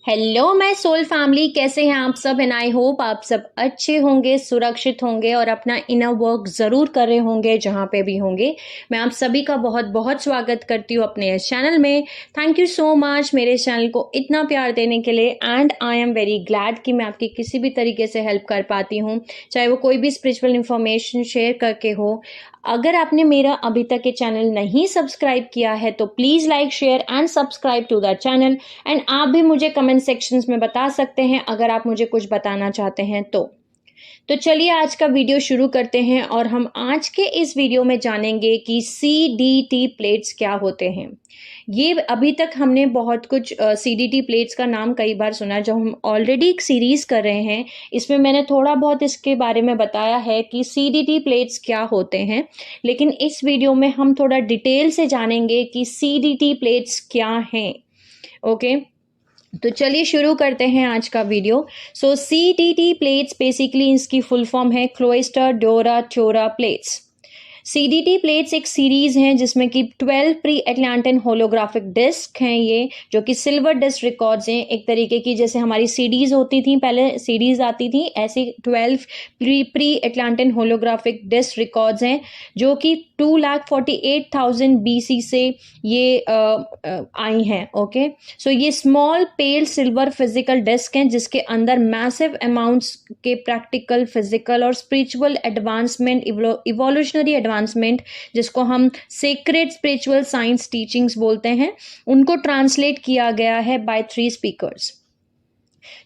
Hello my soul family, कैसे हैं आप सब? एंड आई होप आप सब अच्छे होंगे, सुरक्षित होंगे और अपना इनर वर्क ज़रूर कर रहे होंगे जहाँ पे भी होंगे। मैं आप सभी का बहुत बहुत स्वागत करती हूँ अपने इस चैनल में। थैंक यू सो मच मेरे इस चैनल को इतना प्यार देने के लिए। And I am very glad कि मैं आपकी किसी भी तरीके से हेल्प कर पाती हूँ, चाहे वो कोई भी स्पिरिचुअल इन्फॉर्मेशन शेयर करके हो। अगर आपने मेरा अभी तक ये चैनल नहीं सब्सक्राइब किया है तो please like, share and subscribe to the channel. And आप भी मुझे कमेंट सेक्शंस में बता सकते हैं अगर आप मुझे कुछ बताना चाहते हैं तो चलिए आज का वीडियो शुरू करते हैं और हम आज के इस वीडियो में जानेंगे कि CDT प्लेट्स क्या होते हैं। ये अभी तक हमने बहुत कुछ CDT प्लेट्स का नाम कई बार सुना, जो हम ऑलरेडी एक सीरीज कर रहे हैं। इसमें मैंने थोड़ा बहुत इसके बारे में बताया है कि CDT प्लेट्स क्या होते हैं, लेकिन इस वीडियो में हम थोड़ा डिटेल से जानेंगे कि CDT प्लेट्स क्या हैं। ओके, तो चलिए शुरू करते हैं आज का वीडियो। सो CDT प्लेट्स बेसिकली इसकी फुल फॉर्म है क्लोइस्टर डोरा चोरा प्लेट्स। CDT प्लेट्स एक सीरीज हैं जिसमें कि 12 प्री एटलांटिन होलोग्राफिक डिस्क हैं, ये जो कि सिल्वर डिस्क रिकॉर्ड्स हैं। एक तरीके की जैसे हमारी सीडीज होती थी, पहले सीडीज आती थी, ऐसी 12 प्री एटलांटिन होलोग्राफिक डिस्क रिकॉर्ड्स हैं जो कि 2,48,000 BC से ये आई हैं। ओके, सो ये स्मॉल पेल सिल्वर फिजिकल डिस्क हैं जिसके अंदर मैसिव अमाउंट्स के प्रैक्टिकल, फिजिकल और स्पिरिचुअल एडवांसमेंट, इवोल्यूशनरी एडवांसमेंट, जिसको हम सेक्रेड स्पिरिचुअल साइंस टीचिंग्स बोलते हैं, उनको ट्रांसलेट किया गया है बाय 3 स्पीकर्स।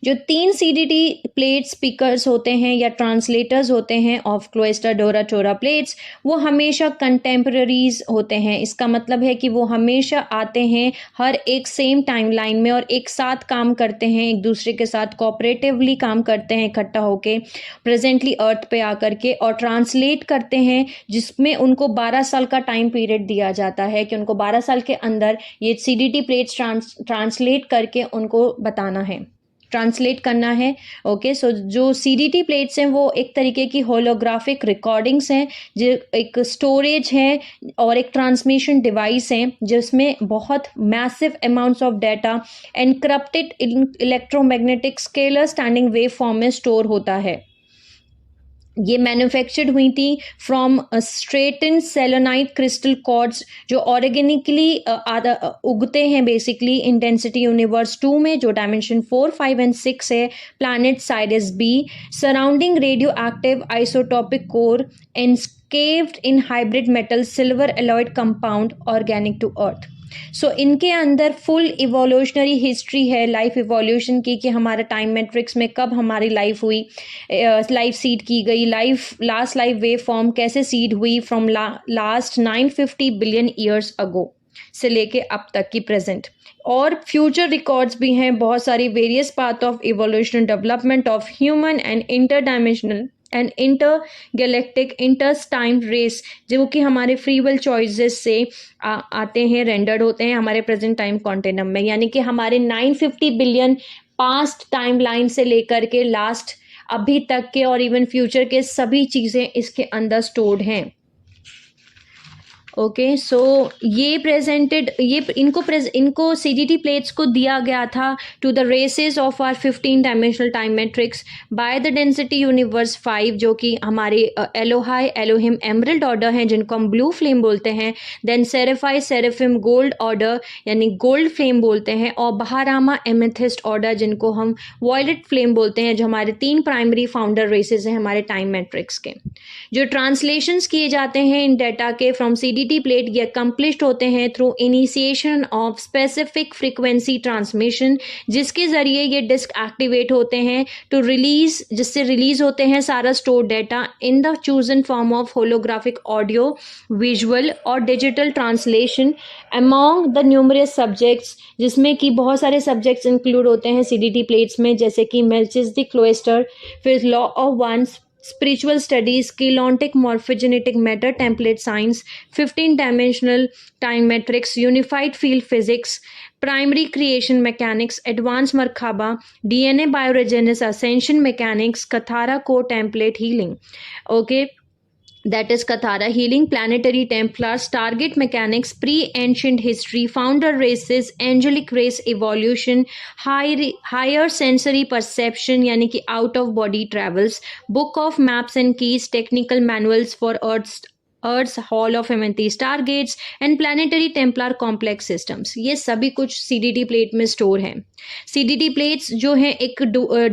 जो 3 CDT प्लेट स्पीकर्स होते हैं या ट्रांसलेटर्स होते हैं ऑफ क्लोइस्टर डोरा चोरा प्लेट्स, वो हमेशा कंटेम्पररीज होते हैं। इसका मतलब है कि वो हमेशा आते हैं हर एक सेम टाइमलाइन में और एक साथ काम करते हैं, एक दूसरे के साथ कोऑपरेटिवली काम करते हैं इकट्ठा होके प्रेजेंटली अर्थ पे आकर के, और ट्रांसलेट करते हैं, जिसमें उनको 12 साल का टाइम पीरियड दिया जाता है कि उनको 12 साल के अंदर ये CDT प्लेट्स ट्रांसलेट करके उनको बताना है, ट्रांसलेट करना है। ओके, सो जो CDT प्लेट्स हैं वो एक तरीके की होलोग्राफिक रिकॉर्डिंग्स हैं, जो एक स्टोरेज है और एक ट्रांसमिशन डिवाइस है जिसमें बहुत massive amounts of data encrypted electromagnetic scalar standing wave form में स्टोर होता है। ये मैन्युफैक्चर्ड हुई थी फ्रॉम स्ट्रेटन सेलेनाइट क्रिस्टल कॉर्ड्स, जो ऑर्गेनिकली उगते हैं बेसिकली इंटेंसिटी यूनिवर्स 2 में, जो डायमेंशन 4, 5 एंड 6 है, planet Sirius B, surrounding radio active isotopic core encased in hybrid metal silver alloyed compound organic to Earth. So इनके अंदर फुल इवोल्यूशनरी हिस्ट्री है life evolution की, कि हमारे टाइम मैट्रिक्स में कब हमारी लाइफ हुई, लाइफ सीड की गई, लास्ट लाइफ वेव फॉर्म कैसे सीड हुई from last 950 billion years ago से लेके अब तक की प्रेजेंट, और फ्यूचर रिकॉर्ड्स भी हैं बहुत सारी, various path of evolution development of human and interdimensional and intergalactic inters time race, जो कि हमारे फ्री विल चॉइसेस से आते हैं, रेंडर्ड होते हैं हमारे प्रेजेंट टाइम कॉन्टिनम में। यानी कि हमारे 950 बिलियन पास्ट टाइम लाइन से लेकर के लास्ट अभी तक के और इवन फ्यूचर के सभी चीज़ें इसके अंदर स्टोर्ड हैं। ओके, सो ये प्रेजेंटेड, ये इनको CDT प्लेट्स को दिया गया था to the races of our 15 dimensional time matrix by the density universe 5, जो कि हमारे एलोहाई, एलोहिम, एमरल्ड ऑर्डर हैं जिनको हम ब्लू फ्लेम बोलते हैं, देन सेरेफाई, सेरेफिम, गोल्ड ऑर्डर यानी गोल्ड फ्लेम बोलते हैं, और बहारामा, एमेथिस्ट ऑर्डर जिनको हम वॉयलेट फ्लेम बोलते हैं, जो हमारे 3 प्राइमरी फाउंडर रेसेस हैं हमारे टाइम मैट्रिक्स के। जो ट्रांसलेशंस किए जाते हैं इन डाटा के फ्रॉम CDT प्लेट, ये अकम्प्लिश्ड होते हैं through initiation of specific frequency transmission, जिसके जरिए ये डिस्क एक्टिवेट होते हैं टू रिलीज, जिससे रिलीज होते हैं सारा store data in the chosen form of holographic audio, visual और digital translation among the numerous subjects, जिसमें कि बहुत सारे सब्जेक्ट्स इंक्लूड होते हैं CDT प्लेट्स में, जैसे कि मेल्चिसदिक क्लोइस्टर, फिर law of ones, spiritual studies, Keylontic morphogenetic matter template science, 15 dimensional time matrix, unified field physics, primary creation mechanics, advanced Merkaba, DNA bioregenesis, ascension mechanics, Kathara core template healing. Okay, that is Kathara, healing planetary templars, target mechanics, pre-ancient history, founder races, angelic race evolution, higher sensory perception यानी कि out of body travels, book of maps and keys, technical manuals for Earth's Hall of Amethyst Stargates and Planetary Templar Complex Systems। ये सभी कुछ CDT plate में store हैं। CDT plates जो हैं एक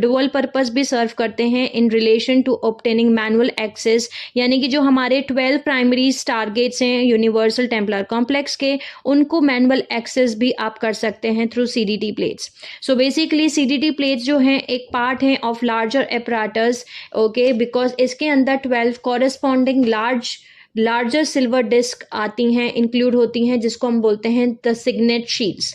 डुअल पर्पस भी सर्व करते हैं in relation to obtaining manual access, यानी कि जो हमारे 12 प्राइमरी स्टारगेट्स हैं यूनिवर्सल टेम्पलर कॉम्प्लेक्स के, उनको मैनुअल एक्सेस भी आप कर सकते हैं through CDT plates. So basically CDT plates जो हैं एक पार्ट हैं ऑफ लार्जर एपराटस, ओके, बिकॉज इसके अंदर 12 कॉरेस्पॉन्डिंग लार्जर सिल्वर डिस्क आती हैं, इंक्लूड होती हैं, जिसको हम बोलते हैं द सिग्नेट शीट्स।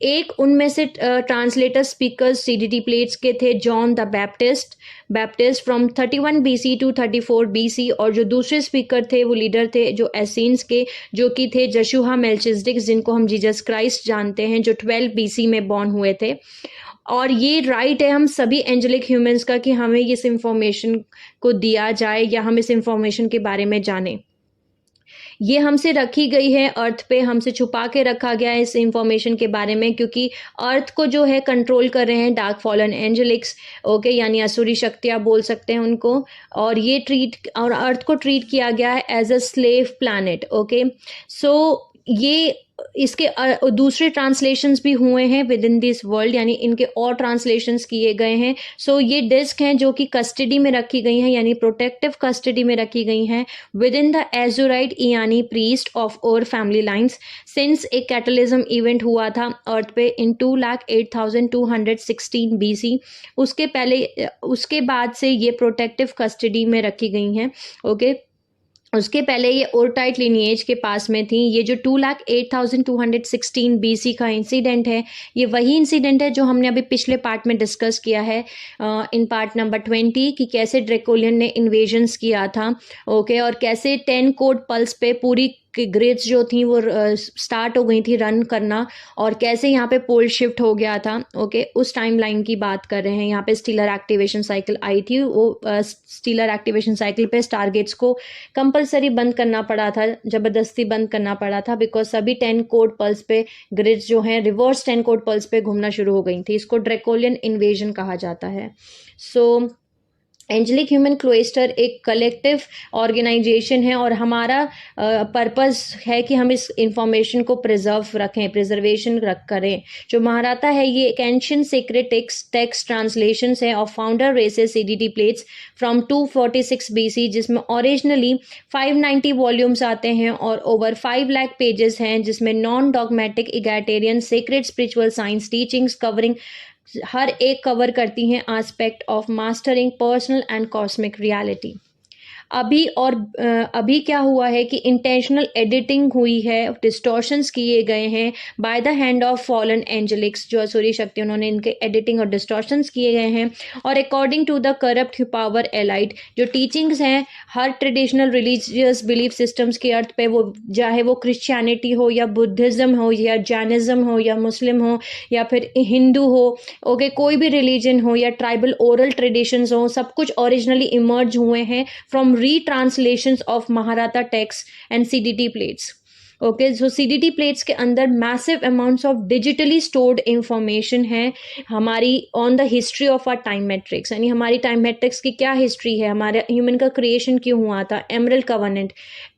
एक उनमें से ट्रांसलेटर स्पीकर्स CDT प्लेट्स के थे John the Baptist from 31 BC to 34 BC, और जो दूसरे स्पीकर थे वो लीडर थे जो एसेंस के, जो कि थे जशुआ मेल्चिसडिक, जिनको हम जीसस क्राइस्ट जानते हैं, जो 12 BC में बॉर्न हुए थे। और ये राइट है हम सभी एंजेलिक ह्यूमंस का कि हमें इस इंफॉर्मेशन को दिया जाए या हम इस इंफॉर्मेशन के बारे में जानें। ये हमसे रखी गई है अर्थ पे, हमसे छुपा के रखा गया है इस इंफॉर्मेशन के बारे में, क्योंकि अर्थ को जो है कंट्रोल कर रहे हैं डार्क फॉलन एंजेलिक्स, ओके, यानी असुरी शक्तियाँ बोल सकते हैं उनको। और ये अर्थ को ट्रीट किया गया है as a slave planet, okay. So ये इसके दूसरे ट्रांसलेशंस भी हुए हैं विद इन दिस वर्ल्ड, यानी इनके और ट्रांसलेशंस किए गए हैं। सो ये डिस्क हैं जो कि कस्टडी में रखी गई हैं, यानी प्रोटेक्टिव कस्टडी में रखी गई हैं with in the Azurite Eieyani priest of Ur family lines, since एक कैटलिज्म इवेंट हुआ था अर्थ पे इन 2,08,216 BC। उसके बाद से ये प्रोटेक्टिव कस्टडी में रखी गई हैं, ओके। उसके पहले ये ओरटाइट लिनिएज के पास में थी। ये जो 2,08,216 BC का इंसिडेंट है, ये वही इंसिडेंट है जो हमने अभी पिछले पार्ट में डिस्कस किया है इन पार्ट नंबर 20, कि कैसे ड्रेकोलियन ने इन्वेजन्स किया था, ओके, और कैसे 10 कोड पल्स पे पूरी कि ग्रिड्स जो थी वो स्टार्ट हो गई थी रन करना, और कैसे यहाँ पे पोल शिफ्ट हो गया था, ओके। उस टाइम लाइन की बात कर रहे हैं। यहाँ पे स्टीलर एक्टिवेशन साइकिल आई थी, वो स्टीलर एक्टिवेशन साइकिल पे स्टारगेट्स को कंपलसरी बंद करना पड़ा था, ज़बरदस्ती बंद करना पड़ा था, बिकॉज सभी 10 कोड पल्स पे ग्रिड्स जो हैं रिवर्स 10 कोड पल्स पे घूमना शुरू हो गई थी। इसको ड्रेकोलियन इन्वेजन कहा जाता है। सो एंजेलिक ह्यूमन क्लोइस्टर एक कलेक्टिव ऑर्गेनाइजेशन है, और हमारा पर्पस है कि हम इस इंफॉर्मेशन को प्रिजर्वेशन करें। जो महाराता है ये एक एंशिएंट सीक्रेट टेक्स्ट ट्रांसलेशंस है of founder races CDT plates from 246 BC, जिसमें ओरिजिनली 590 वॉल्यूम्स आते हैं और ओवर 5 लाख पेजेस हैं, जिसमें non dogmatic egalitarian secret spiritual science teachings covering हर एक कवर करती हैं aspect of mastering personal and cosmic reality. अभी क्या हुआ है कि इंटेंशनल एडिटिंग हुई है, डिस्टॉर्शंस किए गए हैं by the hand of fallen angelics, जो असुरी शक्ति, उन्होंने इनके एडिटिंग और डिस्टॉर्शंस किए गए हैं। और according to the corrupt power elite, जो टीचिंग्स हैं हर ट्रेडिशनल रिलीजियस बिलीफ सिस्टम्स के अर्थ पे, वो चाहे वो क्रिश्चियनिटी हो या बुद्धिज़्म हो या जैनिज़्म हो या मुस्लिम हो या फिर हिंदू हो, ओके, कोई भी रिलीजन हो या ट्राइबल ओरल ट्रेडिशंस हो, सब कुछ ओरिजिनली इमर्ज हुए हैं from retranslations of Maharata texts and CDT plates. Okay, so CDT plates के अंदर massive amounts of digitally stored information है हमारी on the history of our time matrix, यानी हमारी टाइम मैट्रिक्स की क्या हिस्ट्री है, हमारे ह्यूमन का क्रिएशन क्यों हुआ था, एमरल्ड कवर्नेंट,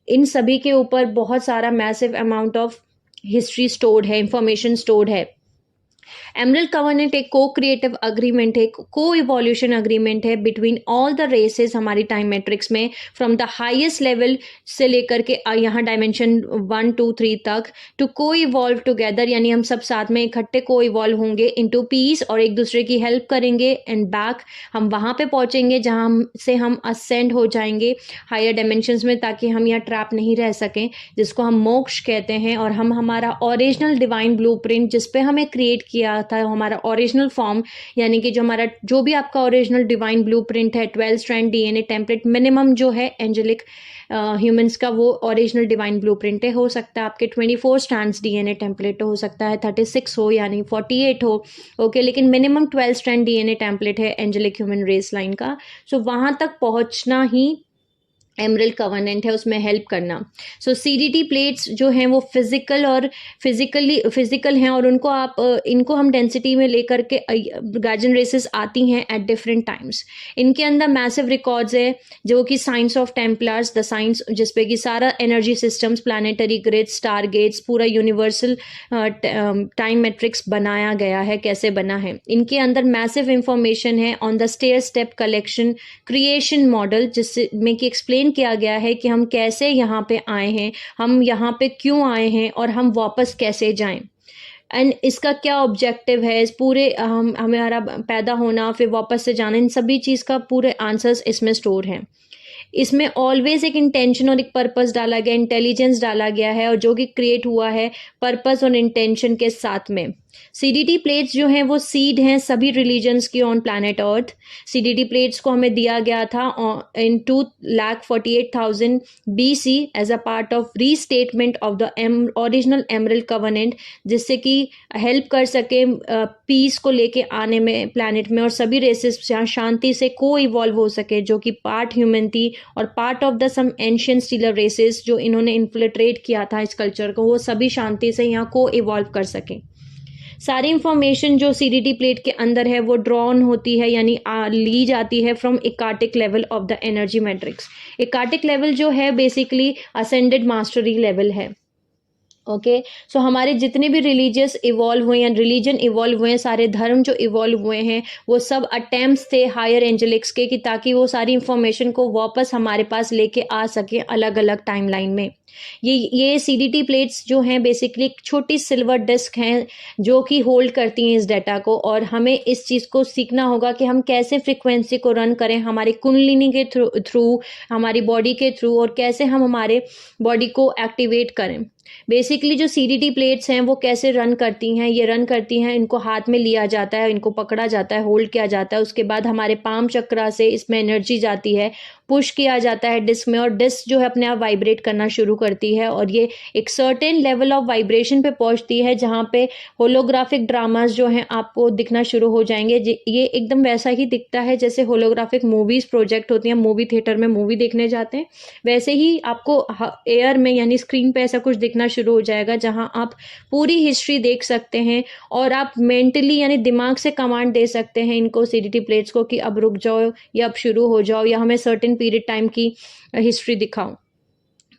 इन सभी के ऊपर बहुत सारा massive amount of history stored है, इंफॉर्मेशन स्टोर्ड है। एमरल्ड कवर्नेंट एक को क्रिएटिव अग्रीमेंट है, को इवोल्यूशन अग्रीमेंट है बिटवीन ऑल द रेसेस हमारी टाइम मैट्रिक्स में, फ्रॉम द हाईएस्ट लेवल से लेकर के यहाँ डायमेंशन 1, 2, 3 तक, टू को इवॉल्व टुगेदर, यानी हम सब साथ में इकट्ठे को इवॉल्व होंगे इनटू पीस और एक दूसरे की हेल्प करेंगे, एंड बैक हम वहाँ पे पहुँचेंगे जहाँ से हम असेंड हो जाएंगे हायर डायमेंशंस में, ताकि हम यहाँ ट्रैप नहीं रह सकें, जिसको हम मोक्ष कहते हैं। और हम हमारा ओरिजिनल डिवाइन ब्लूप्रिंट जिस पे हमें क्रिएट किया था, हमारा ओरिजिनल फॉर्म, यानी कि जो भी आपका ओरिजिनल डिवाइन ब्लूप्रिंट है, 12 स्ट्रैंड DNA टेम्पलेट मिनिमम जो है एंजेलिक ह्यूमंस का, वो ओरिजिनल डिवाइन ब्लूप्रिंट है। हो सकता है आपके 24 स्ट्रैंड्स DNA टेम्पलेट हो सकता है 36 हो, यानी 48 हो, ओके, लेकिन मिनिमम 12 स्ट्रैंड DNA टेम्पलेट है एंजेलिक ह्यूमन रेस लाइन का। सो वहाँ तक पहुँचना ही एमरल्ड कवनेंट है उसमें हेल्प करना। सो सीडीटी प्लेट्स जो हैं वो फिजिकल हैं और उनको आप इनको हम डेंसिटी में लेकर के गार्जियन रेसेस आती हैं एट डिफरेंट टाइम्स। इनके अंदर मैसिव रिकॉर्ड्स है जो कि science of Templars, the science जिसपे कि सारा energy systems, planetary grids, star gates, पूरा यूनिवर्सल टाइम मैट्रिक्स बनाया गया है, कैसे बना है। इनके अंदर मैसिव इंफॉर्मेशन है on the stair step collection creation model, जिसमें कि एक्सप्लेन किया गया है कि हम कैसे यहाँ पे आए हैं, हम यहाँ पे क्यों आए हैं और हम वापस कैसे जाएं, एंड इसका क्या ऑब्जेक्टिव है, इस पूरे हमारा पैदा होना फिर वापस से जाना, इन सभी चीज़ का पूरे आंसर्स इसमें स्टोर हैं। इसमें ऑलवेज एक इंटेंशन और एक पर्पस डाला गया, इंटेलिजेंस डाला गया है और जो कि क्रिएट हुआ है पर्पस और इंटेंशन के साथ में। सीडीटी प्लेट्स जो हैं वो सीड हैं सभी रिलीजन्स की on planet earth. CDT plates को हमें दिया गया था in 2,48,000 BC as a part of restatement of the original emerald covenant, जिससे कि हेल्प कर सके पीस को लेके आने में प्लैनेट में और सभी रेसेस शांति से को इवॉल्व हो सके, जो कि पार्ट ह्यूमन थी और part of the some ancient stellar races जो इन्होंने इन्फ्लिट्रेट किया था इस कल्चर को, वो सभी शांति से यहाँ को इवॉल्व कर सकें। सारी इंफॉर्मेशन जो सीडीटी प्लेट के अंदर है वो ड्रॉन होती है, यानी ली जाती है from Eckatic level of the energy matrix. Eckatic level जो है बेसिकली असेंडेड मास्टरी लेवल है। ओके, सो हमारे जितने भी रिलीजियस इवॉल्व हुए हैं, रिलीजन इवॉल्व हुए हैं, सारे धर्म जो इवॉल्व हुए हैं वो सब अटेम्प्ट्स थे हायर एंजेलिक्स के, कि ताकि वो सारी इंफॉर्मेशन को वापस हमारे पास लेके आ सके अलग अलग टाइमलाइन में। ये सीडीटी प्लेट्स जो हैं बेसिकली एक छोटी सिल्वर डिस्क हैं जो कि होल्ड करती हैं इस डाटा को, और हमें इस चीज़ को सीखना होगा कि हम कैसे फ्रिक्वेंसी को रन करें हमारी कुंडलिनी के थ्रू हमारी बॉडी के थ्रू, और कैसे हम हमारे बॉडी को एक्टिवेट करें। बेसिकली जो सीडीटी प्लेट्स हैं वो कैसे रन करती हैं, ये रन करती हैं, इनको हाथ में लिया जाता है, इनको पकड़ा जाता है, होल्ड किया जाता है, उसके बाद हमारे पाम चक्रा से इसमें एनर्जी जाती है, पुश किया जाता है डिस्क में, और डिस्क जो है अपने आप वाइब्रेट करना शुरू करती है और ये एक सर्टेन लेवल ऑफ वाइब्रेशन पे पहुंचती है जहाँ पे होलोग्राफिक ड्रामास जो हैं आपको दिखना शुरू हो जाएंगे। ये एकदम वैसा ही दिखता है जैसे होलोग्राफिक मूवीज प्रोजेक्ट होती हैं, मूवी थिएटर में मूवी देखने जाते हैं, वैसे ही आपको एयर में यानी स्क्रीन पे ऐसा कुछ दिखना शुरू हो जाएगा जहां आप पूरी हिस्ट्री देख सकते हैं और आप मेंटली यानी दिमाग से कमांड दे सकते हैं इनको सीडीटी प्लेट्स को कि अब रुक जाओ या अब शुरू हो जाओ या हमें सर्टेन पीरियड टाइम की हिस्ट्री दिखाओ।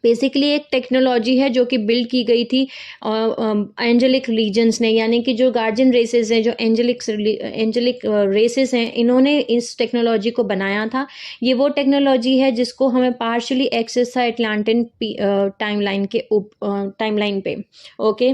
बेसिकली एक टेक्नोलॉजी है जो कि बिल्ड की गई थी एंजेलिक रिलीजन्स ने, यानी कि जो गार्जियन रेसेस हैं, जो एंजेलिक रेसेस हैं, इन्होंने इस टेक्नोलॉजी को बनाया था। ये वो टेक्नोलॉजी है जिसको हमें पार्शियली एक्सेस था एटलांटिन टाइमलाइन पे। ओके,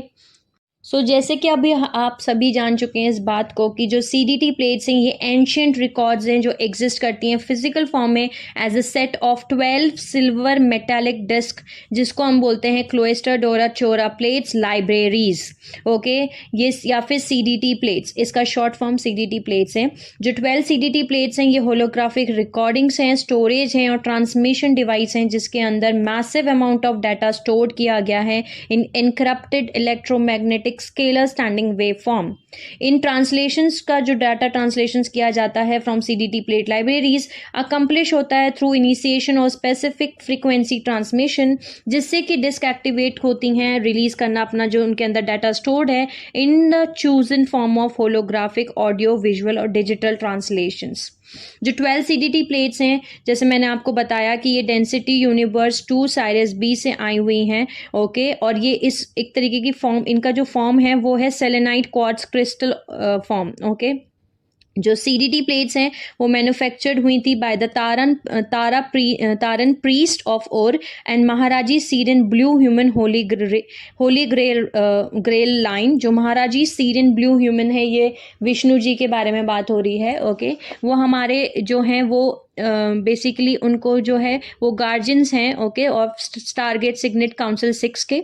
सो जैसे कि अभी आप सभी जान चुके हैं इस बात को कि जो सीडीटी प्लेट्स हैं ये एंशियंट रिकॉर्ड्स हैं जो एग्जिस्ट करती हैं फिजिकल फॉर्म में as a set of 12 silver metallic disc, जिसको हम बोलते हैं क्लोस्टर डोरा चोरा प्लेट्स लाइब्रेरीज। ओके, ये या फिर सीडीटी प्लेट्स, इसका शॉर्ट फॉर्म सीडीटी प्लेट्स हैं। जो 12 सीडीटी प्लेट्स हैं ये होलोग्राफिक रिकॉर्डिंग्स हैं, स्टोरेज हैं और ट्रांसमिशन डिवाइस हैं जिसके अंदर massive amount of data store किया गया है in encrypted electromagnetic scalar standing wave form. इन ट्रांसलेशंस का जो डाटा ट्रांसलेशंस किया जाता है from CDT plate libraries accomplish होता है थ्रू इनिशिएशन और स्पेसिफिक फ्रीक्वेंसी ट्रांसमिशन, जिससे कि डिस्क एक्टिवेट होती हैं रिलीज करना अपना जो उनके अंदर डाटा स्टोर्ड है इन the chosen form of holographic audio visual और डिजिटल ट्रांसलेशंस। जो 12 सीडीटी प्लेट्स हैं जैसे मैंने आपको बताया कि ये डेंसिटी यूनिवर्स 2 साइरस बी से आई हुई हैं। ओके, और ये इस एक तरीके की फॉर्म, इनका जो फॉर्म है वो है selenite quartz crystal form. Okay, जो सीडीटी प्लेट्स हैं वो मैन्युफैक्चर्ड हुई थी by the Taran priest of Ur and Maharaji Sirian blue human holy grail line. जो महाराजी सीरियन ब्लू ह्यूमन है ये विष्णु जी के बारे में बात हो रही है। ओके, वो हमारे जो हैं वो बेसिकली उनको जो है वो गार्जियंस हैं। ओके, और स्टारगेट सिग्नेट काउंसिल 6 के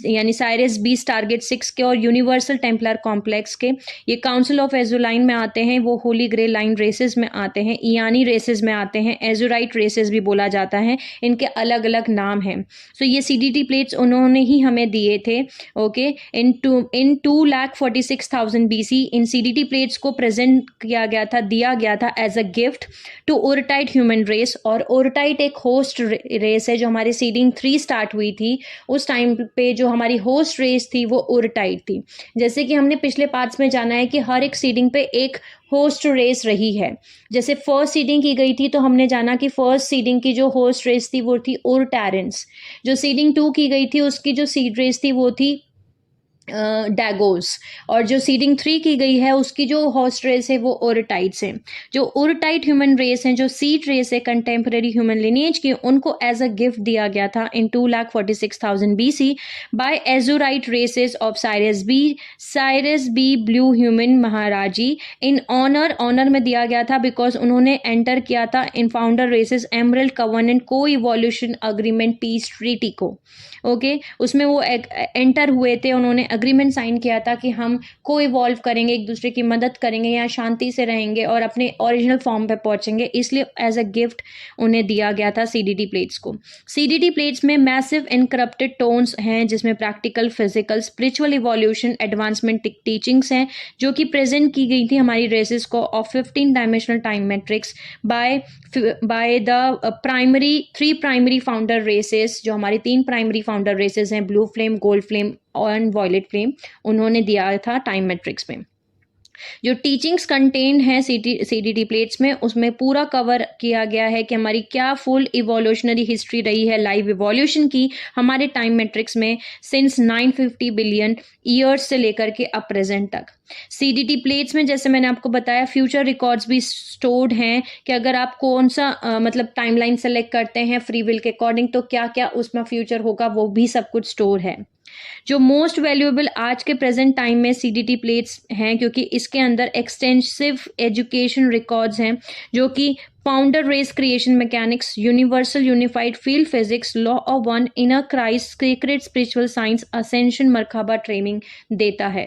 यानी साइरस बी स्टारगेट 6 के और यूनिवर्सल टेम्पलर कॉम्प्लेक्स के। ये काउंसिल ऑफ एजुलाइन में आते हैं, वो होली ग्रे लाइन रेसेस में आते हैं, इयानी रेसेस में आते हैं, एजुराइट रेसेस भी बोला जाता है, इनके अलग अलग नाम हैं। सो ये सीडीटी प्लेट्स उन्होंने ही हमें दिए थे। ओके, इन 2,46,000 BC इन सीडीटी प्लेट्स को प्रेजेंट किया गया था, दिया गया था as a gift to Urta Urtite human race. और ओरटाइट एक होस्ट रेस है जो हमारी सीडिंग 3 स्टार्ट हुई थी उस टाइम पे जो हमारी होस्ट रेस थी वो ओरटाइट थी। जैसे कि हमने पिछले पार्ट्स में जाना है कि हर एक सीडिंग पे एक होस्ट रेस रही है। जैसे फर्स्ट सीडिंग की गई थी तो हमने जाना कि फर्स्ट सीडिंग की जो होस्ट रेस थी वो थी ओरटैरेंस। जो सीडिंग 2 की गई थी उसकी जो सीड रेस थी वो थी डैगोस। और जो सीडिंग 3 की गई है उसकी जो होस्ट रेस है वो ओरटाइट्स हैं। जो ओरटाइट ह्यूमन रेस हैं, जो सीड रेस है कंटेम्पररी ह्यूमन लिनिएज की, उनको एज अ गिफ्ट दिया गया था in 2,46,000 BC by Azurite races of Sirius B blue human Maharaji. In honour में दिया गया था बिकॉज उन्होंने एंटर किया था in founder races emerald covenant को इवोल्यूशन अग्रीमेंट पीस ट्रीटी को। ओके, उसमें वो एंटर हुए थे, उन्होंने अग्रीमेंट साइन किया था कि हम को इवॉल्व करेंगे, एक दूसरे की मदद करेंगे, या शांति से रहेंगे और अपने ओरिजिनल फॉर्म पे पहुंचेंगे। इसलिए एज अ गिफ्ट उन्हें दिया गया था सीडीटी प्लेट्स को। सीडीटी प्लेट्स में मैसिव इनकरप्टेड टोन्स हैं जिसमें practical, physical, spiritual evolution, advancement teachings हैं जो कि प्रेजेंट की गई थी हमारी रेसेस को of 15 dimensional time matrix by the three primary founder races. जो हमारी 3 प्राइमरी फाउंडर रेसेस हैं, ब्लू फ्लेम, गोल्ड फ्लेम और वॉयलेट फ्लेम, उन्होंने दिया था टाइम मैट्रिक्स में। जो टीचिंग्स कंटेन है सीडीटी प्लेट्स में, उसमें पूरा कवर किया गया है कि हमारी क्या फुल इवोल्यूशनरी हिस्ट्री रही है लाइव इवोल्यूशन की हमारे टाइम मैट्रिक्स में सिंस 950 बिलियन ईयर्स से लेकर के अब प्रेजेंट तक। सीडीटी प्लेट्स में जैसे मैंने आपको बताया फ्यूचर रिकॉर्ड्स भी स्टोर्ड हैं कि अगर आप कौन सा मतलब टाइमलाइन सेलेक्ट करते हैं फ्री विल के अकॉर्डिंग तो क्या क्या उसमें फ्यूचर होगा, वो भी सब कुछ स्टोर है। जो मोस्ट वैल्यूएबल आज के प्रेजेंट टाइम में सीडीटी प्लेट्स हैं क्योंकि इसके अंदर एक्सटेंसिव एजुकेशन रिकॉर्ड्स हैं जो कि founder race creation mechanics, universal unified field physics, law of one, inner Christ, secret spiritual science, ascension, Merkaba training देता है।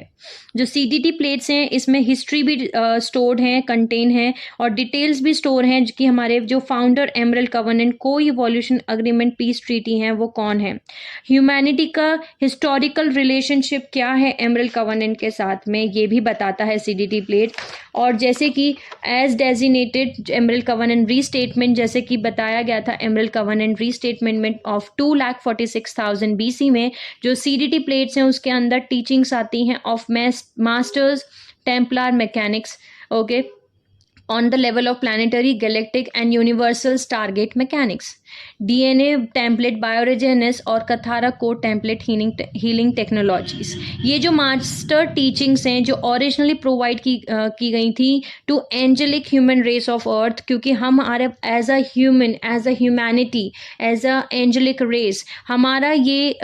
जो सीडीटी प्लेट्स हैं इसमें हिस्ट्री भी स्टोर्ड है, कंटेन है और डिटेल्स भी स्टोर हैं कि हमारे जो फाउंडर एमरल्ड कवर्नेंट को इवोल्यूशन अग्रीमेंट पीस ट्रीटी हैं वो कौन है, ह्यूमैनिटी का हिस्टोरिकल रिलेशनशिप क्या है एमरल्ड कवर्नेंट के साथ में, ये भी बताता है सीडीटी प्लेट। और जैसे कि as designated emerald covenant restatement, जैसे कि बताया गया था एमरल्ड कवर्नेंट रीस्टेटमेंट में ऑफ 2,46,000 BC में, जो सीडीटी प्लेट्स हैं उसके अंदर टीचिंग्स आती हैं of masters Templar mechanics, okay, on the level of planetary, galactic and universal stargate mechanics, DNA template bioregenesis और Kathara code template healing technologies. ये जो मास्टर टीचिंग्स हैं जो ओरिजिनली प्रोवाइड की गई थी to angelic human race of earth, क्योंकि हम हमारे as a human, as a humanity, as a angelic race हमारा ये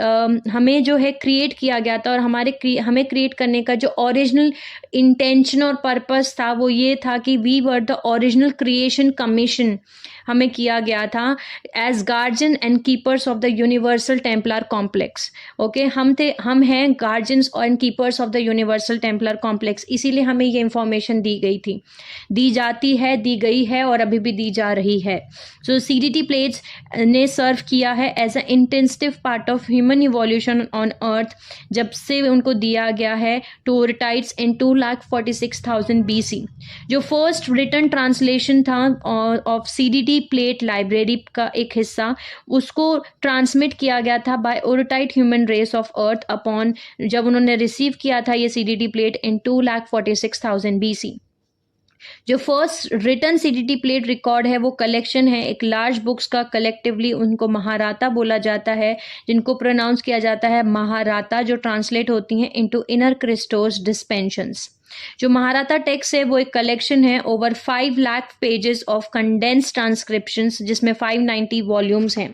हमें जो है क्रिएट किया गया था और हमें क्रिएट करने का जो ओरिजिनल इंटेंशन और पर्पस था वो ये था कि we were the original creation commission हमें किया गया था as guardian and keepers of the universal templar complex. Okay, हम हैं guardians and keepers of the universal templar complex, इसीलिए हमें ये इंफॉर्मेशन दी गई थी, दी जाती है, दी गई है और अभी भी दी जा रही है। सो सीडीटी प्लेट्स ने सर्व किया है as a intensive part of human evolution on Earth जब से उनको दिया गया है टू ओरटाइट्स इन 2,46,000 BC। जो फर्स्ट रिटन ट्रांसलेशन था ऑफ सीडीटी प्लेट लाइब्रेरी का एक हिस्सा, उसको ट्रांसमिट किया गया था by Urtite human race of Earth upon, जब उन्होंने रिसीव किया था ये सीडीटी प्लेट इन 2,46,000 BC। जो first written CDT plate record है वो कलेक्शन है एक लार्ज बुक्स का, कलेक्टिवली उनको महाराता बोला जाता है, जिनको प्रोनाउंस किया जाता है महाराता, जो ट्रांसलेट होती हैं इनटू इनर क्रिस्टोस डिस्पेंशंस। जो महाराता टेक्स्ट है वो एक कलेक्शन है over 5 lakh pages of condense transcriptions जिसमें 590 वॉल्यूम्स हैं।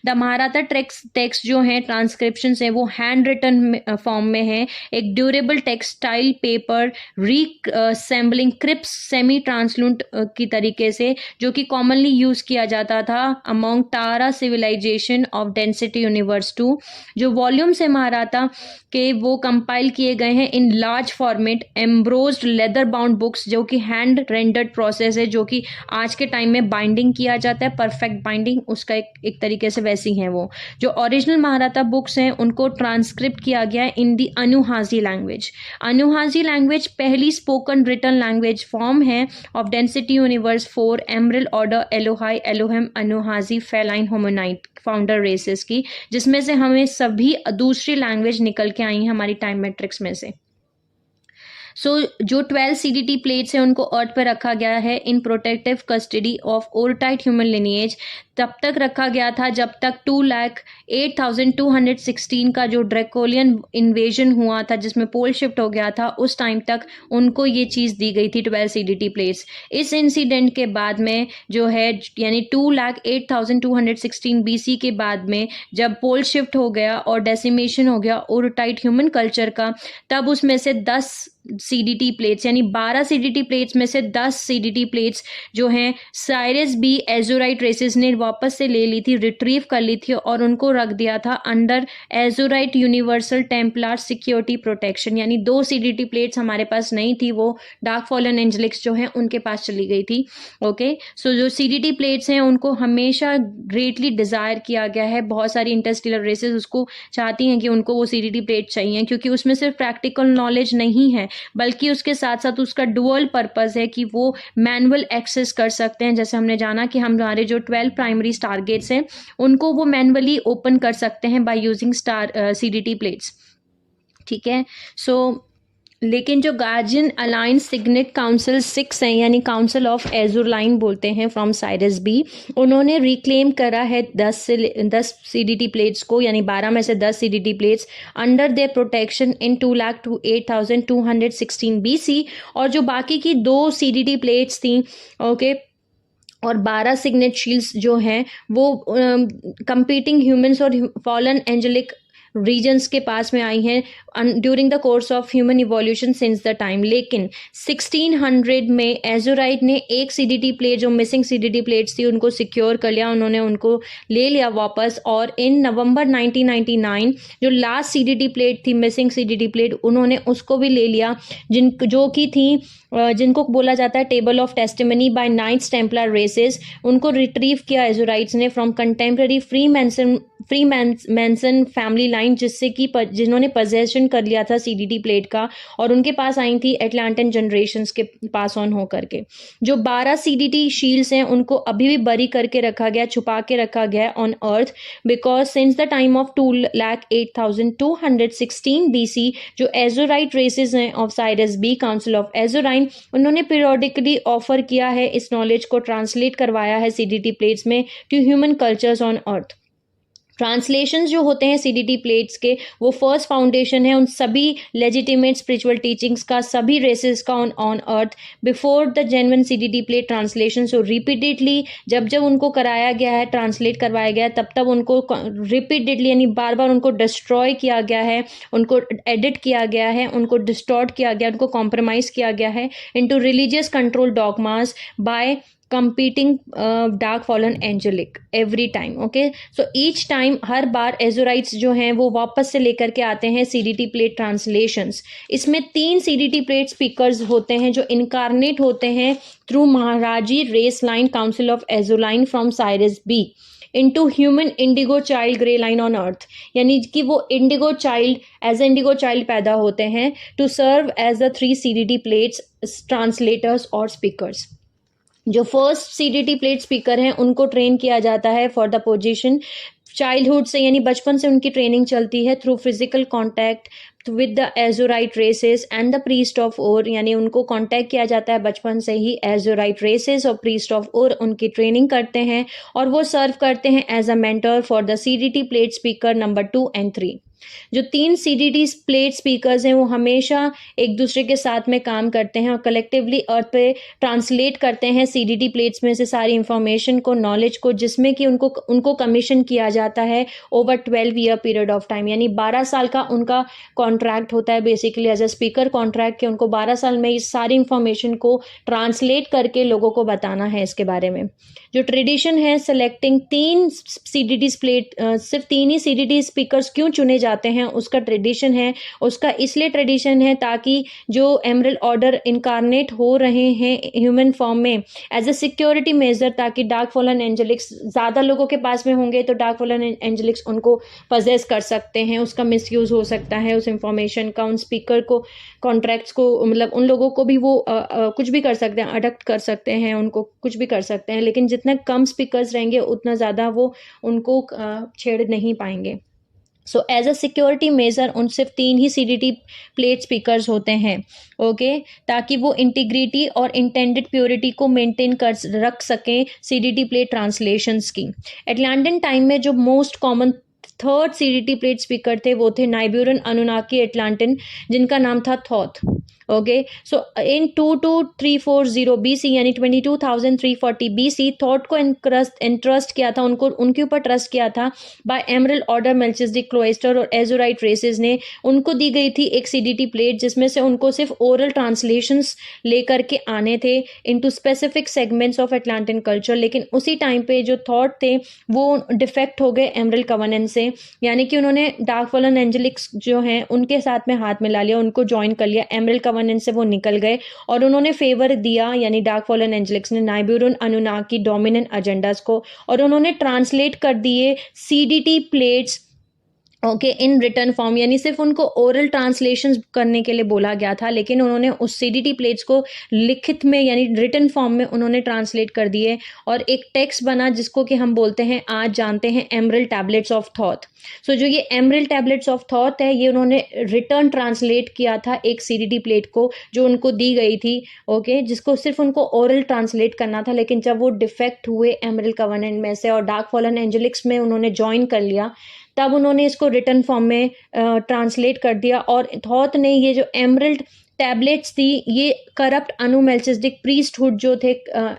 द महाराता टेक्स्ट जो है ट्रांसक्रिप्शन है वो हैंड रिटन फॉर्म में है, एक durable textile paper reassembling crisp semi translucent की तरीके से, जो कि कॉमनली यूज किया जाता था among Tara civilisation of density universe 2। जो वॉल्यूम्स है महाराता के वो कंपाइल किए गए हैं in large format embossed leather bound books, जो कि हैंड रेंडर्ड प्रोसेस है, जो कि आज के टाइम में बाइंडिंग किया जाता है, परफेक्ट बाइंडिंग उसका एक तरीके जैसे वैसी हैं वो। जो ओरिजिनल महाराता बुक्स हैं उनको ट्रांसक्रिप्ट किया गया है in the Anuhazi language. Anuhazi language पहली स्पोकन रिटन लैंग्वेज फॉर्म है of density universe 4 emerald order Elohei Elohim Anuhazi feline hominid founder races की, जिसमें से हमें सभी दूसरी लैंग्वेज निकल के आई हैं हमारी टाइम मैट्रिक्स में से। जो 12 CDT प्लेट्स हैं उनको अर्थ पर रखा गया है in protective custody of Urtite human lineage. तब तक रखा गया था जब तक 2,08,216 का जो ड्रैकोलियन इन्वेजन हुआ था जिसमें पोल शिफ्ट हो गया था, उस टाइम तक उनको ये चीज़ दी गई थी 12 CDT प्लेट्स। इस इंसिडेंट के बाद में जो है यानी 2,08,216 BC के बाद में जब पोल शिफ्ट हो गया और डेसिमेशन हो गया ओवरटाइट ह्यूमन कल्चर का, तब उसमें से 10 CDT प्लेट्स यानी 12 CDT प्लेट्स में से 10 CDT प्लेट्स जो हैं साइरस बी एजोराइट रेसेस ने वापस से ले ली थी, रिट्रीव कर ली थी और उनको रख दिया था अंडर एजोराइट यूनिवर्सल टेम्पलार सिक्योरिटी प्रोटेक्शन। यानी 2 CDT प्लेट्स हमारे पास नहीं थी, वो डार्क फॉलन एंजेलिक्स जो हैं उनके पास चली गई थी। ओके, सो जो CDT प्लेट्स हैं उनको हमेशा ग्रेटली डिजायर किया गया है। बहुत सारी इंटरस्टेलर रेसेस उसको चाहती हैं कि उनको वो CDT प्लेट चाहिए, क्योंकि उसमें सिर्फ प्रैक्टिकल नॉलेज नहीं है बल्कि उसके साथ साथ उसका डुअल पर्पस है कि वो मैनुअल एक्सेस कर सकते हैं। जैसे हमने जाना कि हमारे जो 12 प्राइमरी टारगेट्स हैं उनको वो मैनुअली ओपन कर सकते हैं बाय यूजिंग CDT प्लेट्स। ठीक है, सो लेकिन जो गार्जियन अलायंस सिग्नेट काउंसिल 6 हैं यानी काउंसिल ऑफ एजुरलाइन बोलते हैं फ्रॉम साइरस बी, उन्होंने रिक्लेम करा है 10 CDT प्लेट्स को, यानी 12 में से 10 CDT plates under their protection in 2,08,216 BC। और जो बाकी की 2 CDT प्लेट्स थी, ओके, और 12 सिग्नेट शील्ड्स जो हैं वो कंपीटिंग ह्यूमंस और फॉलन एंजेलिक रीजन्स के पास में आई हैं during the course of human evolution since the time. लेकिन 1600 में एजोराइट ने एक CDT प्लेट, जो मिसिंग CDT प्लेट्स थी, उनको सिक्योर कर लिया, उन्होंने उनको ले लिया वापस। और इन नवंबर 1999 जो लास्ट CDT प्लेट थी, मिसिंग CDT प्लेट, उन्होंने उसको भी ले लिया, जो कि थी जिनको बोला जाता है table of testimony by knights Templar races. उनको रिट्रीव किया एजोराइट्स ने from contemporary freemason family line, जिससे कि जिन्होंने पोजेशन कर लिया था CDT प्लेट का, और उनके पास आई थी एटलांटन जनरेशंस के पास ऑन हो करके। जो 12 CDT शील्ड्स हैं उनको अभी भी बरी करके रखा गया, छुपा के रखा गया on Earth, because since the time of 2,08,216 BC जो एजोराइट रेसेस हैं of Sirius B, council of Azurline, उन्होंने पीरियोडिकली ऑफर किया है, इस नॉलेज को ट्रांसलेट करवाया है CDT प्लेट्स में to human cultures on earth. Translations जो होते हैं CDT प्लेट्स के, वो फर्स्ट फाउंडेशन है उन सभी लेजिटिमेट स्पिरिचुअल टीचिंग्स का, सभी रेसेस का on earth before the genuine CDT plate translation. So repeatedly जब जब उनको कराया गया है, ट्रांसलेट करवाया गया है, तब तब उनको रिपीटेडली यानी बार बार उनको डिस्ट्रॉय किया गया है, उनको एडिट किया गया है, उनको डिस्टॉर्ट किया गया, उनको कॉम्प्रोमाइज़ किया गया है into religious control dogmas by competing dark fallen angelic every time। Okay, so each time, हर बार एजोराइट्स जो हैं वो वापस से लेकर के आते हैं CDT प्लेट ट्रांसलेशंस। इसमें 3 CDT प्लेट स्पीकर्स होते हैं जो इनकारनेट होते हैं through Maharaji race line council of Azurline from Sirius B into human indigo child grail line on Earth. यानी कि वो indigo child as indigo child पैदा होते हैं to serve as the 3 CDT plates translators और speakers. जो first CDT plate speaker हैं उनको ट्रेन किया जाता है फॉर द पोजीशन चाइल्डहुड से, यानी बचपन से उनकी ट्रेनिंग चलती है through physical contact with the Azurite races and the priest of Ur, यानी उनको कांटेक्ट किया जाता है बचपन से ही। एजोराइट रेसेस और प्रीस्ट ऑफ ओर उनकी ट्रेनिंग करते हैं और वो सर्व करते हैं as a mentor for the CDT plate speaker number 2 and 3। जो 3 CDT प्लेट स्पीकर्स हैं वो हमेशा एक दूसरे के साथ में काम करते हैं और कलेक्टिवली अर्थ पे ट्रांसलेट करते हैं CDT प्लेट्स में से सारी इंफॉर्मेशन को, नॉलेज को, जिसमें कि उनको कमीशन किया जाता है over 12 year period of time. यानी 12 साल का उनका कॉन्ट्रैक्ट होता है basically as a speaker contract, कि उनको 12 साल में इस सारी इंफॉर्मेशन को ट्रांसलेट करके लोगों को बताना है इसके बारे में। जो ट्रेडिशन है सिलेक्टिंग 3 CDT प्लेट, सिर्फ 3 ही CDT स्पीकर्स क्यों चुने जाते हैं उसका ट्रेडिशन है। उसका इसलिए ट्रेडिशन है ताकि जो एमरल्ड ऑर्डर इनकारनेट हो रहे हैं ह्यूमन फॉर्म में एज अ सिक्योरिटी मेजर, ताकि डार्क फॉलन एंजेलिक्स ज़्यादा लोगों के पास में होंगे तो डार्क फॉलन एंजेलिक्स उनको पजेस कर सकते हैं, उसका मिसयूज़ हो सकता है उस इंफॉर्मेशन का, उन स्पीकर को, कॉन्ट्रैक्ट्स को, मतलब उन लोगों को भी वो कुछ भी कर सकते हैं, अडक्ट कर सकते हैं, उनको कुछ भी कर सकते हैं। लेकिन जितने कम स्पीकर्स रहेंगे उतना ज़्यादा वो उनको छेड़ नहीं पाएंगे। So as a security measure उन सिर्फ 3 ही CDT प्लेट स्पीकर्स होते हैं, ओके, ताकि वो इंटीग्रिटी और इंटेंडेड प्योरिटी को मेंटेन कर रख सकें CDT प्लेट ट्रांसलेशंस की। एटलांटिन टाइम में जो most common third CDT plate speaker थे वो थे नाइब्यूरन अनुनाकी एटलांटिन, जिनका नाम था थॉथ। ओके, सो इन 22340 BC यानी 22,340 BC थॉट को इंट्रस्ट किया था, उनको उनके ऊपर ट्रस्ट किया था बाय एमरल्ड ऑर्डर मेल्चिसडिक क्लोइस्टर और एजोराइट रेसेस ने। उनको दी गई थी एक CDT प्लेट जिसमें से उनको सिर्फ ओरल ट्रांसलेशंस लेकर के आने थे into specific segments of Atlantean culture. लेकिन उसी टाइम पे जो थॉट थे वो डिफेक्ट हो गए एमरल्ड कवेनेंट से, यानी कि उन्होंने डार्क फॉलन एंजेलिक्स जो हैं उनके साथ में हाथ मिला लिया, उनको ज्वाइन कर लिया, एमरल्ड कवेनेंट से वो निकल गए और उन्होंने फेवर दिया, यानी डार्क फॉलन एंजेलिक्स ने नाइब्यूरन अनुनाकी डोमिनेंट एजेंडास को, और उन्होंने ट्रांसलेट कर दिए CDT plates okay in return form, यानी सिर्फ उनको ओरल ट्रांसलेशन करने के लिए बोला गया था, लेकिन उन्होंने उस CDT प्लेट्स को लिखित में यानी रिटर्न फॉर्म में उन्होंने ट्रांसलेट कर दिए और एक टेक्स्ट बना जिसको कि हम बोलते हैं, आज जानते हैं, एमरल्ड टैबलेट्स ऑफ थॉट। सो जो ये एमरल्ड टैबलेट्स ऑफ थॉट है ये उन्होंने रिटर्न ट्रांसलेट किया था एक CDT प्लेट को जो उनको दी गई थी, ओके, जिसको सिर्फ उनको ओरल ट्रांसलेट करना था। लेकिन जब वो डिफेक्ट हुए एमरल्ड कवेनेंट में से और डार्क फॉलन एंजेलिक्स में उन्होंने ज्वाइन कर लिया, तब उन्होंने इसको रिटर्न फॉर्म में ट्रांसलेट कर दिया और थॉथ ने ये जो एमरल्ड टैबलेट्स थी ये करप्ट अनु मेल्चिसडिक प्रीस्टहुड जो थे,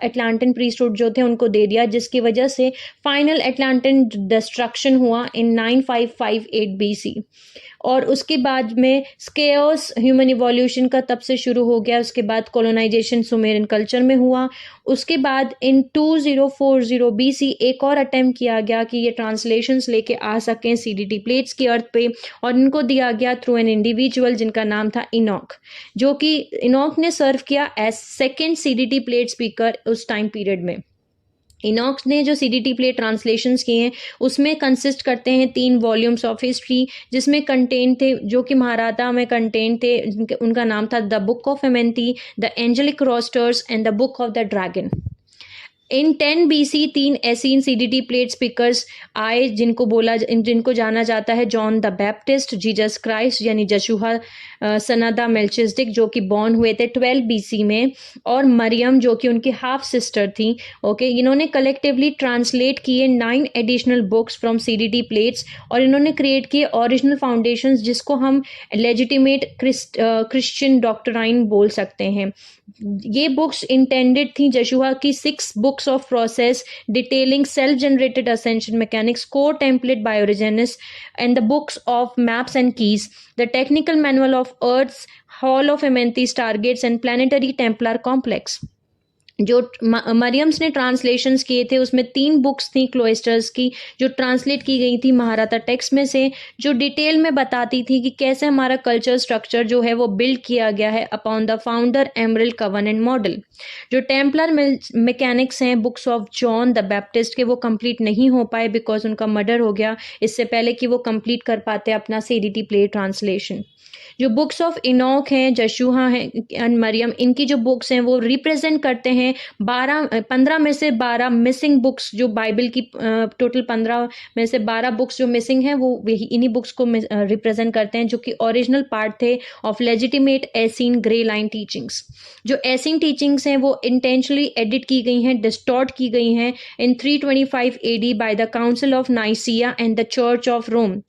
एटलांटिन प्रीस्टहुड जो थे, उनको दे दिया, जिसकी वजह से फाइनल एटलांटिन डिस्ट्रक्शन हुआ इन 9558 BC। और उसके बाद में स्केओस ह्यूमन इवोल्यूशन का तब से शुरू हो गया। उसके बाद कॉलोनाइजेशन सुमेरियन कल्चर में हुआ। उसके बाद इन 2040 BC एक और अटेम्प्ट किया गया कि ये ट्रांसलेशंस लेके आ सकें CDT प्लेट्स की अर्थ पे, और इनको दिया गया थ्रू एन इंडिविजुअल जिनका नाम था इनॉक, जो कि इनॉक ने सर्व किया as second CDT plate speaker उस टाइम पीरियड में। इनॉक्स ने जो CDT प्लेट ट्रांसलेशंस किए हैं उसमें कंसिस्ट करते हैं 3 वॉल्यूम्स ऑफ हिस्ट्री, जिसमें कंटेन थे, जो कि महाराता में कंटेन थे, उनका नाम था the book of Amenti, the angelic rosters and the book of the dragon. In 10 BC 3 Essene CDT plate speakers आए जिनको जाना जाता है John the Baptist, Jesus Christ यानी जशुआ सनदा मेल्चिसडिक जो कि बॉर्न हुए थे 12 BC में, और मरियम जो कि उनकी हाफ सिस्टर थी, ओके। इन्होंने कलेक्टिवली ट्रांसलेट किए 9 additional books from CDT plates और इन्होंने क्रिएट किए ओरिजिनल फाउंडेशंस जिसको हम लेजिटिमेट क्रिश्चियन डॉक्ट्राइन बोल सकते हैं। ये बुक्स इंटेंडेड थी जशुआ की 6 books of process detailing self generated ascension mechanics, core template bioregenesis and the books of maps and keys, the technical manual of Earth, hall of Amenti, stargates and planetary templar complex. जो Miriams ने translations किए थे उसमें 3 books थी क्लोइस्टर्स की जो translate की गई थी महाराता टेक्स्ट में से, जो डिटेल में बताती थी कि कैसे हमारा कल्चर स्ट्रक्चर जो है वो बिल्ड किया गया है upon the founder emerald covenant model. जो टेम्पलर मैकेनिक्स हैं books of John the Baptist के, वो कंप्लीट नहीं हो पाए बिकॉज उनका मर्डर हो गया इससे पहले कि वो कंप्लीट कर पाते अपना CDT प्लेट ट्रांसलेशन। जो बुक्स ऑफ इनॉक हैं, जशुआ हैं एंड मरियम, इनकी जो बुक्स हैं वो रिप्रेजेंट करते हैं 15 में से 12 मिसिंग बुक्स, जो बाइबल की टोटल 15 में से 12 बुक्स जो मिसिंग हैं वो इन्हीं बुक्स को रिप्रेजेंट करते हैं, जो कि ओरिजिनल पार्ट थे of legitimate Essene grail line teachings. जो एसीन टीचिंग्स हैं वो इंटेंशनली एडिट की गई हैं, डिस्टॉर्ट की गई हैं in 325 AD by the council of Nicaea and the church of Rome,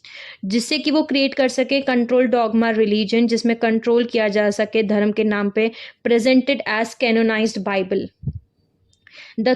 जिससे कि वो क्रिएट कर सके कंट्रोल डॉगमा रिलीजन, जिसमें कंट्रोल किया जा सके धर्म के नाम पे, presented as canonised Bible. The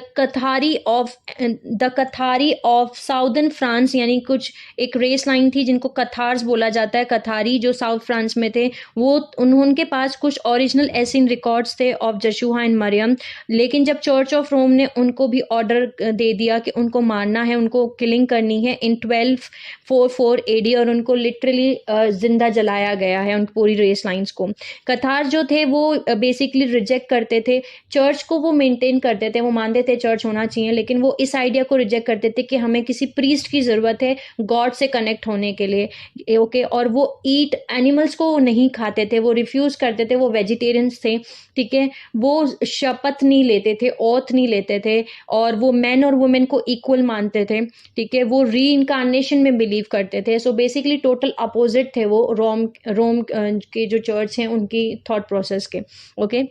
Cathari of southern France, यानी कुछ एक रेस लाइन थी जिनको कथार्स बोला जाता है, कथारी जो साउथ फ्रांस में थे, वो उनके पास कुछ ओरिजिनल एसिन रिकॉर्ड्स थे ऑफ जशुआ एंड मरियम। लेकिन जब चर्च ऑफ रोम ने उनको भी ऑर्डर दे दिया कि उनको मारना है, उनको किलिंग करनी है इन 1244 AD, और उनको लिटरली जिंदा जलाया गया है उन पूरी रेस लाइंस को। कथार जो थे वो बेसिकली रिजेक्ट करते थे चर्च को, वो मेंटेन करते थे, वो मानते थे चर्च होना चाहिए, लेकिन वो इस आइडिया को रिजेक्ट करते थे कि हमें किसी प्रीस्ट की जरूरत है गॉड से कनेक्ट होने के लिए। ओके, और वो ईट एनिमल्स को नहीं खाते थे, वो रिफ्यूज करते थे, वो वेजिटेरियंस थे। ठीक है, वो शपथ नहीं लेते थे, ओथ नहीं लेते थे, और वो मैन और वुमेन को इक्वल मानते थे। ठीक है, वो री इनकारनेशन में बिलीव करते थे। सो बेसिकली टोटल अपोजिट थे वो रोम के जो चर्च हैं उनकी थॉट प्रोसेस के। ओके,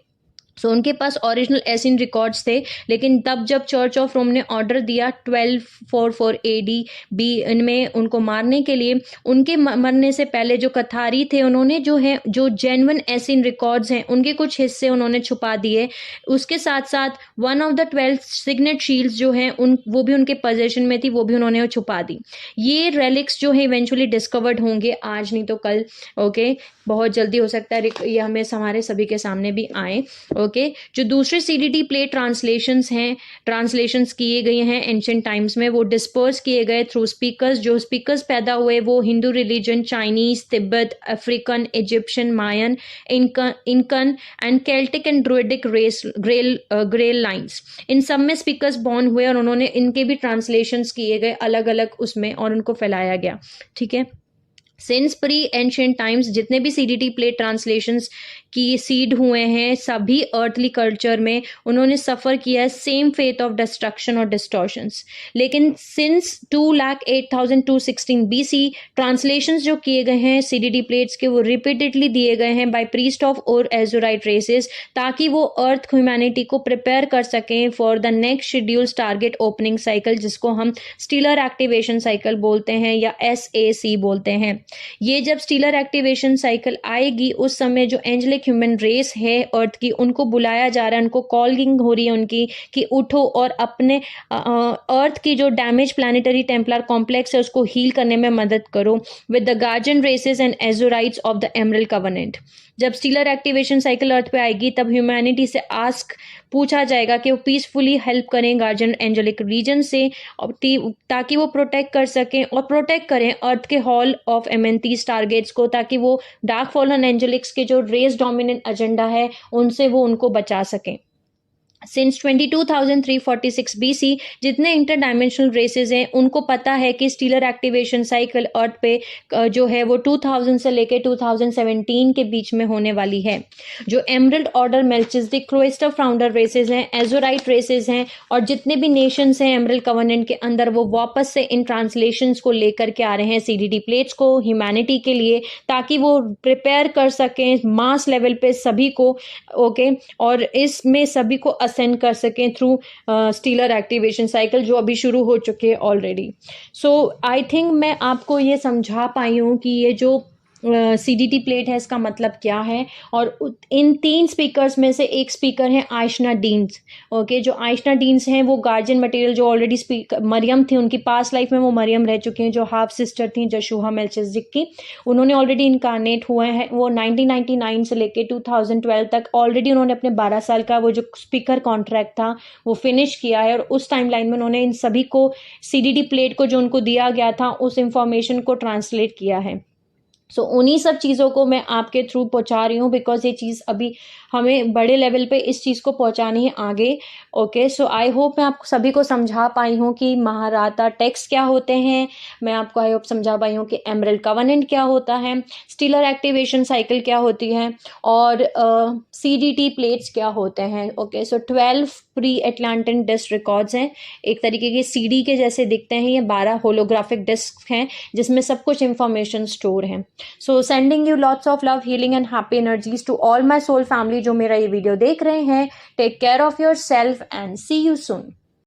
सो उनके पास ओरिजिनल एसिन रिकॉर्ड्स थे, लेकिन तब जब चर्च ऑफ रोम ने ऑर्डर दिया 1244 AD बी इनमें उनको मारने के लिए, उनके मरने से पहले जो कथारी थे उन्होंने जो जेन्युइन एसिन रिकॉर्ड्स हैं उनके कुछ हिस्से उन्होंने छुपा दिए। उसके साथ साथ one of the 12 signet shields जो हैं वो भी उनके पोजेशन में थी, वो भी उन्होंने छुपा दी। ये रेलिक्स जो है इवेंचुअली डिस्कवर्ड होंगे, आज नहीं तो कल। ओके, बहुत जल्दी हो सकता है ये हमें हमारे सभी के सामने भी आए। ओके, जो दूसरे CDT प्लेट ट्रांसलेशंस किए गए हैं एंशिएंट टाइम्स में, वो डिस्पर्स किए गए थ्रू स्पीकर्स। जो स्पीकर्स पैदा हुए वो Hindu religion, Chinese, Tibet, African, Egyptian, Mayan, Incan and Celtic and Druidic grail lines, इन सब में स्पीकर्स बॉर्न हुए और उन्होंने इनके भी ट्रांसलेशंस किए गए अलग अलग उसमें, और उनको फैलाया गया। ठीक है, सिंस प्री एंशिएंट टाइम्स जितने भी CDT प्लेट ट्रांसलेशंस की सीड हुए हैं, सभी अर्थली कल्चर में उन्होंने सफ़र किया है सेम फेथ ऑफ डिस्ट्रक्शन और डिस्टॉर्शंस। लेकिन सिंस 2,08,216 BC ट्रांसलेशंस जो किए गए हैं CDT प्लेट्स के, वो रिपीटेडली दिए गए हैं बाय प्रीस्ट ऑफ और एजोराइट रेसेस, ताकि वो अर्थ ह्यूमैनिटी को प्रिपेयर कर सकें for the next schedule target opening cycle, जिसको हम स्टीलर एक्टिवेशन साइकिल बोलते हैं या SAC बोलते हैं। ये जब स्टीलर एक्टिवेशन साइकिल आएगी, उस समय जो एंजेलिक ह्यूमन रेस है अर्थ की, उनको बुलाया जा रहा है, उनको कॉलिंग हो रही है उनकी कि उठो और अपने अर्थ की जो डैमेज प्लानिटरी टेम्पलर कॉम्प्लेक्स है उसको हील करने में मदद करो with the guardian races and Azurites of the emerald covenant. जब स्टीलर एक्टिवेशन साइकिल अर्थ पे आएगी, तब ह्यूमैनिटी से पूछा जाएगा कि वो पीसफुली हेल्प करें गार्जियन एंजेलिक रीजन से, ताकि वो प्रोटेक्ट कर सकें और प्रोटेक्ट करें अर्थ के हॉल ऑफ एमेंथीज टारगेट्स को, ताकि वो डार्क फॉलन एंजेलिक्स के जो रेस डोमिनेंट एजेंडा है उनसे वो उनको बचा सकें। सिंस 22,346 BC जितने इंटर डायमेंशनल रेसेस हैं उनको पता है कि स्टीलर एक्टिवेशन साइकिल अर्थ पे जो है वो 2000 से लेके 2017 के बीच में होने वाली है। जो एमरल्ड ऑर्डर, मेल्चिसडिक, क्रोएस्टर फाउंडर रेसेस हैं, एजोराइट रेसेस हैं, और जितने भी नेशंस हैं एमरल्ड कवेनेंट के अंदर, वो वापस से इन ट्रांसलेशंस को लेकर के आ रहे हैं CDT प्लेट्स को ह्यूमैनिटी के लिए, ताकि वो प्रिपेयर कर सकें मास लेवल पे सभी को। ओके, और इसमें सभी को सेंड कर सकें थ्रू स्टीलर एक्टिवेशन साइकिल, जो अभी शुरू हो चुके हैं ऑलरेडी। सो आई थिंक मैं आपको ये समझा पाई हूँ कि ये जो CDT प्लेट है इसका मतलब क्या है। और इन 3 स्पीकर्स में से एक स्पीकर है आयशना डीन्स। ओके, जो आयशना डीन्स हैं वो गार्जियन मटेरियल जो ऑलरेडी स्पीकर मरियम थी, उनकी पास्ट लाइफ में वो मरियम रह चुकी हैं, जो हाफ सिस्टर थी जशुआ मेल्चिसडिक की। उन्होंने ऑलरेडी इनकारनेट हुए हैं। वो 1999 से लेके 2012 तक ऑलरेडी उन्होंने अपने 12 साल का वो जो स्पीकर कॉन्ट्रैक्ट था वो फिनिश किया है, और उस टाइम लाइन में उन्होंने इन सभी को CDT प्लेट को जो उनको दिया गया था उस इंफॉर्मेशन को ट्रांसलेट किया है। सो उन्हीं सब चीज़ों को मैं आपके थ्रू पहुंचा रही हूँ, बिकॉज ये चीज़ अभी हमें बड़े लेवल पे इस चीज़ को पहुंचानी है आगे। ओके, सो आई होप मैं आप सभी को समझा पाई हूँ कि महाराता टेक्स्ट क्या होते हैं। मैं आपको आई होप समझा पाई हूँ कि एमरल्ड कवेनेंट क्या होता है, स्टीलर एक्टिवेशन साइकिल क्या होती है, और CDT प्लेट्स क्या होते हैं। ओके, सो 12 प्री एटलांटिन डिस्क रिकॉर्ड्स हैं, एक तरीके के CD के जैसे दिखते हैं। ये 12 होलोग्राफिक डिस्क हैं जिसमें सब कुछ इंफॉर्मेशन स्टोर है। So sending you lots of love, healing and happy energies to all my soul family जो मेरा ये वीडियो देख रहे हैं। Take care of yourself and see you soon.